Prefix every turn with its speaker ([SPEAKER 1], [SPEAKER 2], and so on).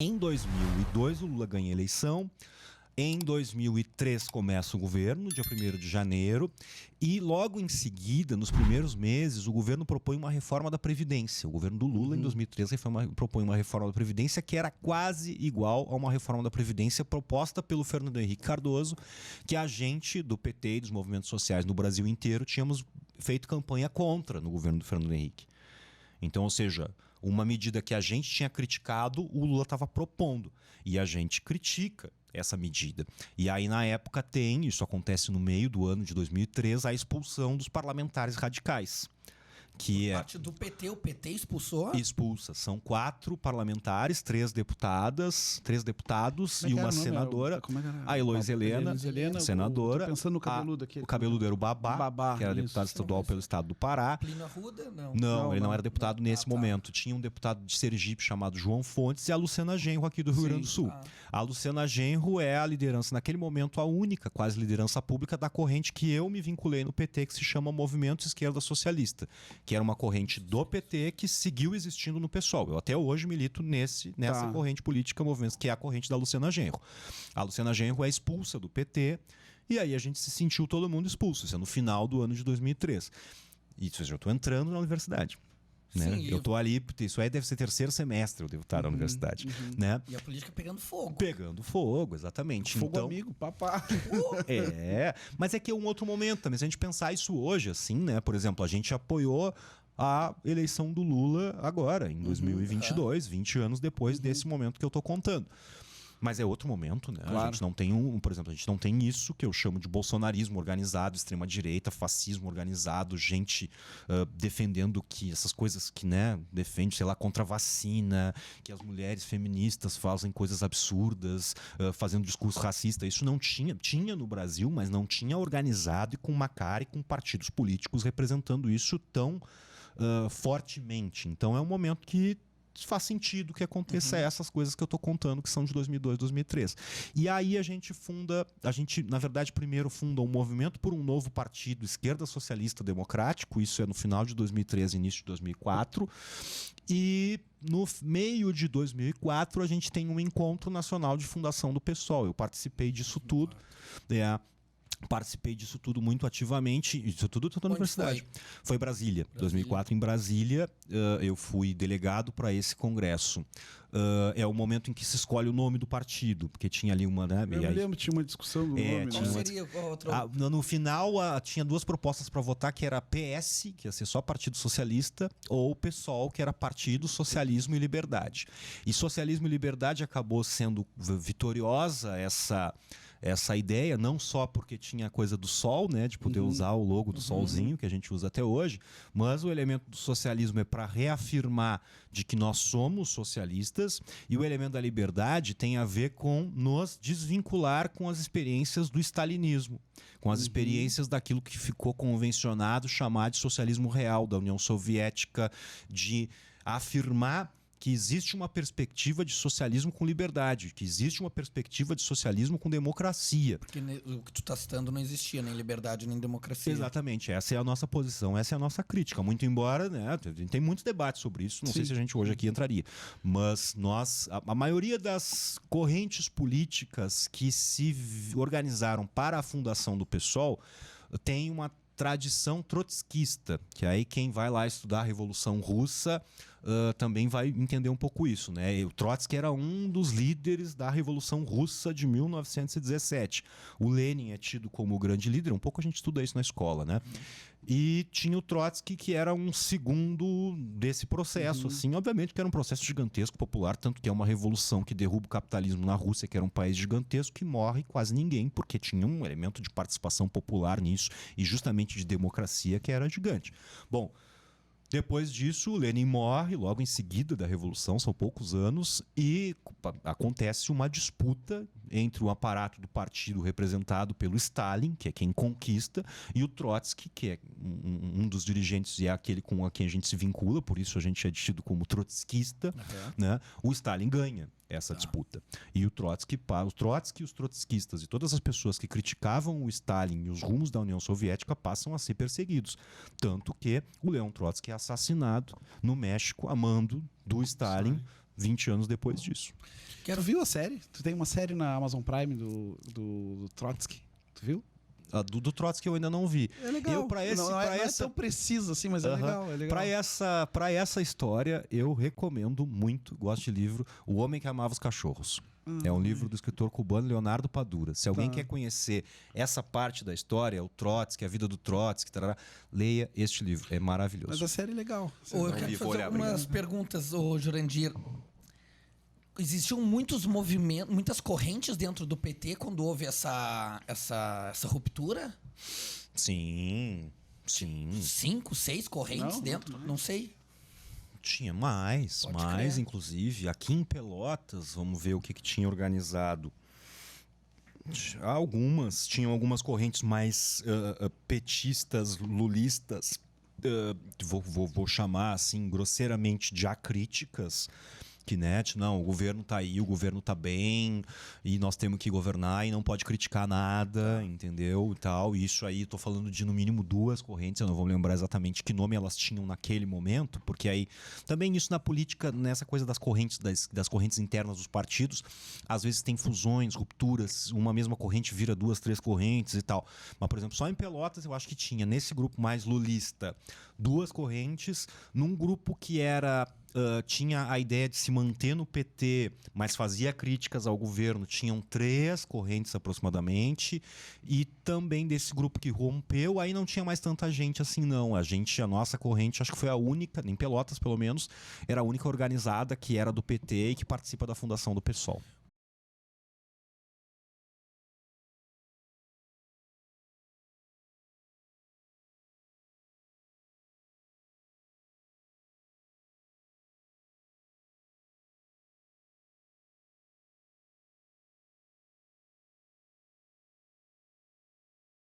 [SPEAKER 1] Em 2002, o Lula ganha a eleição. Em 2003 começa o governo, dia 1º de janeiro, e logo em seguida, nos primeiros meses, o governo propõe uma reforma da Previdência. O governo do Lula, em 2003, propõe uma reforma da Previdência que era quase igual a uma reforma da Previdência proposta pelo Fernando Henrique Cardoso, que a gente do PT e dos movimentos sociais no Brasil inteiro tínhamos feito campanha contra no governo do Fernando Henrique. Então, ou seja, uma medida que a gente tinha criticado, o Lula estava propondo. E a gente critica essa medida. E aí, na época, isso acontece no meio do ano de 2003, a expulsão dos parlamentares radicais. Que
[SPEAKER 2] parte do PT, o PT expulsou?
[SPEAKER 1] Expulsa. São 4 parlamentares, 3 deputados e uma senadora. A Heloísa Helena, senadora.
[SPEAKER 3] Tô pensando no cabeludo aqui.
[SPEAKER 1] O cabeludo era o Babá, que era deputado estadual pelo estado do Pará.
[SPEAKER 2] Plínio Arruda?
[SPEAKER 1] Não, ele não era deputado nesse momento. Tinha um deputado de Sergipe chamado João Fontes e a Luciana Genro aqui do Rio Grande do Sul. A Luciana Genro é a liderança, naquele momento, a única quase liderança pública da corrente que eu me vinculei no PT, que se chama Movimento Esquerda Socialista, que era uma corrente do PT que seguiu existindo no PSOL. Eu até hoje milito nessa corrente política, movimento, que é a corrente da Luciana Genro. A Luciana Genro é expulsa do PT e aí a gente se sentiu todo mundo expulso. Isso é no final do ano de 2003. E eu já estou entrando na universidade. Né?
[SPEAKER 2] Sim,
[SPEAKER 1] eu tô ali, isso aí deve ser 3º semestre, eu devo estar na universidade. Né?
[SPEAKER 2] E a política pegando fogo.
[SPEAKER 1] Pegando fogo, exatamente.
[SPEAKER 3] Fogo amigo, papá.
[SPEAKER 1] Mas é que é um outro momento também. Se a gente pensar isso hoje, assim, né? Por exemplo, a gente apoiou a eleição do Lula agora, em 2022, 20 anos depois desse momento que eu tô contando. Mas é outro momento, né?
[SPEAKER 3] Claro.
[SPEAKER 1] A gente não tem por exemplo, a gente não tem isso que eu chamo de bolsonarismo organizado, extrema-direita, fascismo organizado, gente defendendo que essas coisas que, né, defende, sei lá, contra a vacina, que as mulheres feministas fazem coisas absurdas, fazendo discurso racista. Isso não tinha no Brasil, mas não tinha organizado e com uma cara e com partidos políticos representando isso tão fortemente. Então é um momento que faz sentido que aconteça essas coisas que eu estou contando, que são de 2002, 2003. E aí a gente, na verdade, primeiro funda um movimento por um novo partido, Esquerda Socialista Democrático, isso é no final de 2013, início de 2004, e no meio de 2004 a gente tem um encontro nacional de fundação do PSOL. Eu participei disso tudo, Participei disso tudo muito ativamente. Isso tudo na universidade. Foi Brasília. 2004 em Brasília. Eu fui delegado para esse congresso. É o momento em que se escolhe o nome do partido, porque tinha ali uma, né?
[SPEAKER 3] Eu me lembro, tinha uma discussão do nome.
[SPEAKER 2] Qual seria outro?
[SPEAKER 1] No final tinha 2 propostas para votar, que era PS, que ia ser só Partido Socialista, ou PSOL, que era Partido Socialismo e Liberdade. E Socialismo e Liberdade acabou sendo vitoriosa essa ideia, não só porque tinha a coisa do sol, né, de poder usar o logo do solzinho, que a gente usa até hoje, mas o elemento do socialismo é para reafirmar de que nós somos socialistas, e o elemento da liberdade tem a ver com nos desvincular com as experiências do stalinismo, com as experiências daquilo que ficou convencionado chamar de socialismo real da União Soviética, de afirmar que existe uma perspectiva de socialismo com liberdade, que existe uma perspectiva de socialismo com democracia.
[SPEAKER 2] Porque o que tu está citando não existia nem liberdade nem democracia.
[SPEAKER 1] Exatamente, essa é a nossa posição, essa é a nossa crítica. Muito embora, né, tem muitos debates sobre isso, não sei se a gente hoje aqui entraria, mas a maioria das correntes políticas que se organizaram para a fundação do PSOL tem uma tradição trotskista, que aí quem vai lá estudar a Revolução Russa também vai entender um pouco isso, né? O Trotsky era um dos líderes da Revolução Russa de 1917. O Lenin é tido como o grande líder, um pouco a gente estuda isso na escola, né? E tinha o Trotsky, que era um segundo desse processo, assim, obviamente que era um processo gigantesco, popular, tanto que é uma revolução que derruba o capitalismo na Rússia, que era um país gigantesco, que morre quase ninguém, porque tinha um elemento de participação popular nisso, e justamente de democracia, que era gigante. Bom, depois disso, o Lenin morre, logo em seguida da Revolução, são poucos anos, e acontece uma disputa entre o aparato do partido representado pelo Stalin, que é quem conquista, e o Trotsky, que é um dos dirigentes e é aquele com quem a gente se vincula, por isso a gente é tido como trotskista, né? O Stalin ganha essa disputa. E o Trotsky, os trotskistas e todas as pessoas que criticavam o Stalin e os rumos da União Soviética passam a ser perseguidos. Tanto que o Leon Trotsky é assassinado no México a mando do Stalin, 20 anos depois disso.
[SPEAKER 3] Tu viu a série? Tu tem uma série na Amazon Prime do Trotsky. Tu viu?
[SPEAKER 1] A do Trotsky eu ainda não vi.
[SPEAKER 3] É legal.
[SPEAKER 1] Eu, pra esse,
[SPEAKER 3] não
[SPEAKER 1] pra
[SPEAKER 3] é
[SPEAKER 1] essa...
[SPEAKER 3] tão preciso assim, mas é legal. É legal.
[SPEAKER 1] Pra essa história, eu recomendo muito, gosto de livro, O Homem que Amava os Cachorros. É um livro do escritor cubano Leonardo Padura. Se alguém quer conhecer essa parte da história, o Trotsky, a vida do Trotsky, tarará, leia este livro. É maravilhoso.
[SPEAKER 3] Mas a série é legal.
[SPEAKER 2] Eu quero fazer algumas perguntas, Jurandir. Existiam muitos movimentos, muitas correntes dentro do PT quando houve essa ruptura?
[SPEAKER 1] Sim.
[SPEAKER 2] 5, 6 correntes dentro? Não sei.
[SPEAKER 1] Tinha mais, inclusive. Aqui em Pelotas, vamos ver o que tinha organizado. Tinham algumas correntes mais petistas, lulistas, vou chamar assim grosseiramente de acríticas, que não, o governo tá aí, o governo tá bem e nós temos que governar e não pode criticar nada, entendeu? E tal. Isso aí, tô falando de no mínimo 2 correntes, eu não vou lembrar exatamente que nome elas tinham naquele momento, porque aí também isso na política, nessa coisa das correntes, das correntes internas dos partidos, às vezes tem fusões, rupturas, uma mesma corrente vira 2, 3 correntes e tal. Mas, por exemplo, só em Pelotas eu acho que tinha, nesse grupo mais lulista, 2 correntes, num grupo que era... tinha a ideia de se manter no PT, mas fazia críticas ao governo. Tinham 3 correntes aproximadamente. E também desse grupo que rompeu, aí não tinha mais tanta gente assim, não. A nossa corrente, acho que foi a única, em Pelotas pelo menos, era a única organizada que era do PT e que participa da fundação do PSOL.